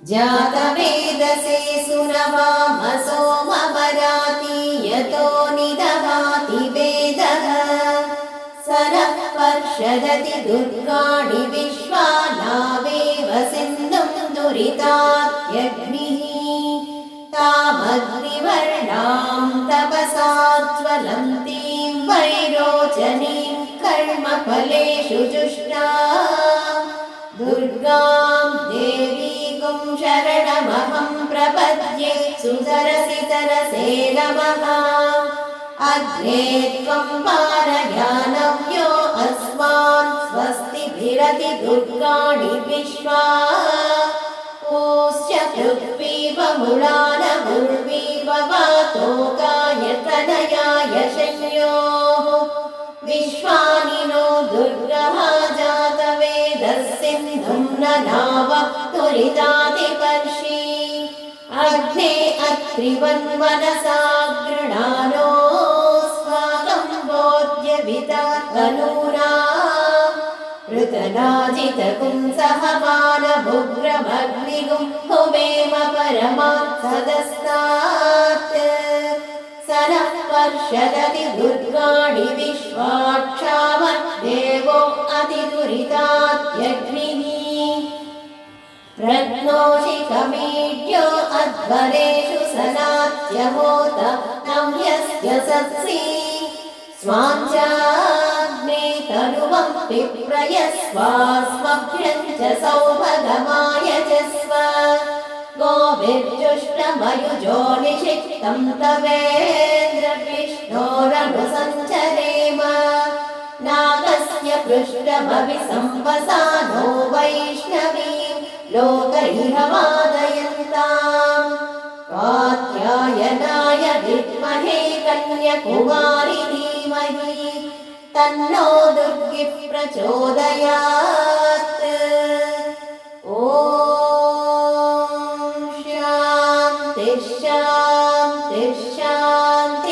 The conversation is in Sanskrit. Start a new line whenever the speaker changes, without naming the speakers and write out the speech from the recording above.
जातवेदसे सुरवामसो ममराति यतो निदभाति वेदः सरः पर्षदति दुर्गाणि विश्वानावेव सिन्धुं दुरितात्यग्निः तामग्निवर्णां तपसा ज्वलन्तीं वैरोचनीं कर्मफलेषु जुष्टा दुर्गां देवीं शरणमहं प्रपद्ये सुतरसि तरसे नमः अग्ने त्वं पारयानव्यो अस्मान् स्वस्तिभिरति दुर्गाणि विश्वा पूश्च पृथ्वीव मुळानमुर्वीव वातोकायतनयाय शन्योः विश्वानि नो दुर्गः जातवेदः सिन्धुं ननाव तुरितातिपर्षि अग्ने अत्रिवन्मनसा गृणानो स्वागं बोध्यविता तनूना ऋतनाजितकुंसहमानभुग्रमग्निगुं हुमेम परमात् सदस्तात् स नः पर्षदति दुर्गाणि विश्वाक्षामद्देवो अतिदुरितात्यग्निः रत्नोषिकमीड्यो अध्वरेषु सनात्यहोत नव्यस्य सत्सि स्वाञ्चाग्ने तनुवं पिप्रयस्वास्मभ्यं च सौभगमायजस्व गोभिर्जुष्टमयुजो निषिक्तं तवेन्द्र विष्णोरनुसञ्चरेम नागस्य पृष्ठमभिसंवसानो वैष्णवीं लोकैर्वादयन्ताम् कात्यायनाय विद्महे कन्याकुमारी धीमहि तन्नो दुर्गिः प्रचोदयात्। ॐ शान्तिः शान्तिः शान्तिः।